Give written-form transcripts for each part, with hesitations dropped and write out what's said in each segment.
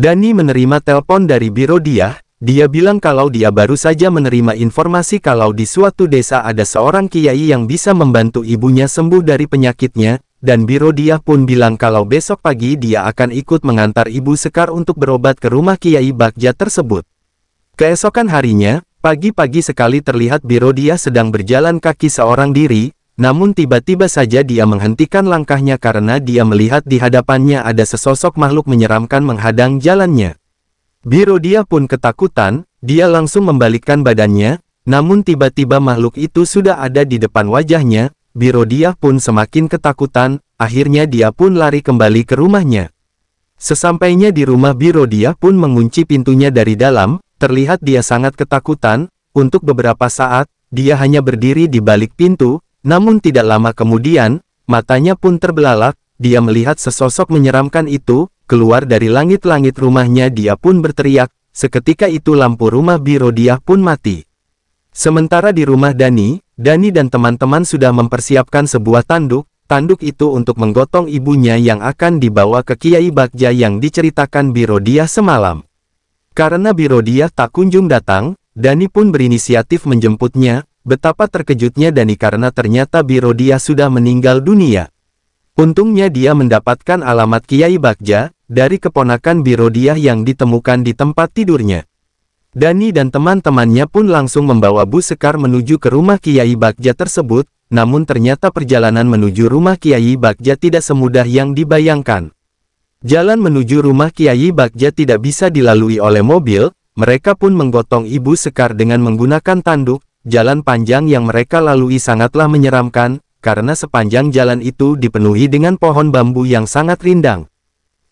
Dani menerima telepon dari Biro Dia. Dia bilang kalau dia baru saja menerima informasi kalau di suatu desa ada seorang kiai yang bisa membantu ibunya sembuh dari penyakitnya, dan Biro Dia pun bilang kalau besok pagi dia akan ikut mengantar Ibu Sekar untuk berobat ke rumah Kiai Bagja tersebut. Keesokan harinya, pagi-pagi sekali terlihat Biro Dia sedang berjalan kaki seorang diri, namun tiba-tiba saja dia menghentikan langkahnya karena dia melihat di hadapannya ada sesosok makhluk menyeramkan menghadang jalannya. Biro Dia pun ketakutan, dia langsung membalikkan badannya, namun tiba-tiba makhluk itu sudah ada di depan wajahnya. Biro Dia pun semakin ketakutan, akhirnya dia pun lari kembali ke rumahnya. Sesampainya di rumah Biro Dia pun mengunci pintunya dari dalam, terlihat dia sangat ketakutan. Untuk beberapa saat, dia hanya berdiri di balik pintu, namun tidak lama kemudian, matanya pun terbelalak, dia melihat sesosok menyeramkan itu keluar dari langit-langit rumahnya. Dia pun berteriak, seketika itu lampu rumah Biro Dia pun mati. Sementara di rumah Dani dan teman-teman sudah mempersiapkan sebuah tanduk itu untuk menggotong ibunya yang akan dibawa ke Kiai Bagja yang diceritakan Biro Dia semalam. Karena Biro Dia tak kunjung datang, Dani pun berinisiatif menjemputnya. Betapa terkejutnya Dani karena ternyata Biro Dia sudah meninggal dunia. Untungnya dia mendapatkan alamat Kiai Bagja dari keponakan Biro Dia yang ditemukan di tempat tidurnya. Dani dan teman-temannya pun langsung membawa Bu Sekar menuju ke rumah Kiai Bagja tersebut, namun ternyata perjalanan menuju rumah Kiai Bagja tidak semudah yang dibayangkan. Jalan menuju rumah Kiai Bagja tidak bisa dilalui oleh mobil, mereka pun menggotong Ibu Sekar dengan menggunakan tanduk. Jalan panjang yang mereka lalui sangatlah menyeramkan, karena sepanjang jalan itu dipenuhi dengan pohon bambu yang sangat rindang.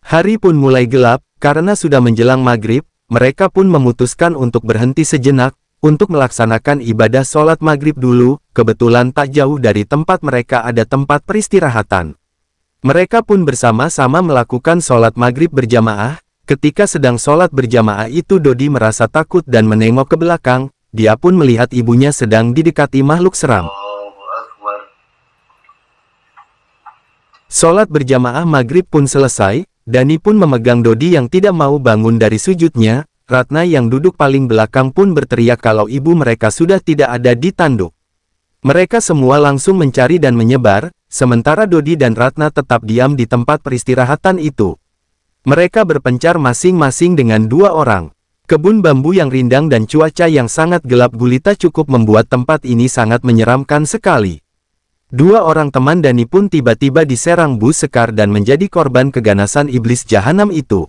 Hari pun mulai gelap, karena sudah menjelang maghrib, mereka pun memutuskan untuk berhenti sejenak, untuk melaksanakan ibadah sholat maghrib dulu. Kebetulan tak jauh dari tempat mereka ada tempat peristirahatan. Mereka pun bersama-sama melakukan sholat maghrib berjamaah. Ketika sedang sholat berjamaah itu Dodi merasa takut dan menengok ke belakang. Dia pun melihat ibunya sedang didekati makhluk seram. Sholat berjamaah maghrib pun selesai, Dani pun memegang Dodi yang tidak mau bangun dari sujudnya. Ratna yang duduk paling belakang pun berteriak kalau ibu mereka sudah tidak ada di tanduk. Mereka semua langsung mencari dan menyebar, sementara Dodi dan Ratna tetap diam di tempat peristirahatan itu. Mereka berpencar masing-masing dengan 2 orang. Kebun bambu yang rindang dan cuaca yang sangat gelap gulita cukup membuat tempat ini sangat menyeramkan sekali. 2 orang teman Dani pun tiba-tiba diserang Bu Sekar dan menjadi korban keganasan iblis jahanam itu.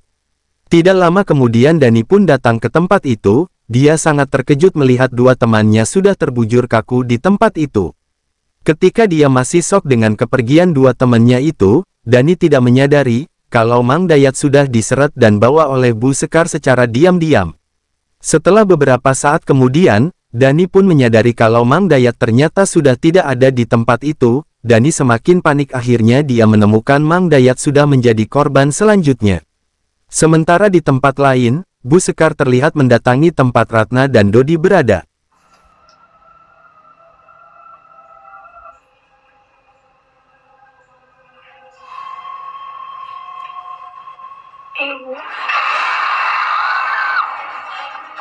Tidak lama kemudian Dani pun datang ke tempat itu. Dia sangat terkejut melihat 2 temannya sudah terbujur kaku di tempat itu. Ketika dia masih shock dengan kepergian 2 temannya itu, Dani tidak menyadari kalau Mang Dayat sudah diseret dan bawa oleh Bu Sekar secara diam-diam. Setelah beberapa saat kemudian, Dani pun menyadari kalau Mang Dayat ternyata sudah tidak ada di tempat itu. Dani semakin panik, akhirnya dia menemukan Mang Dayat sudah menjadi korban selanjutnya. Sementara di tempat lain, Bu Sekar terlihat mendatangi tempat Ratna dan Dodi berada. Ibu.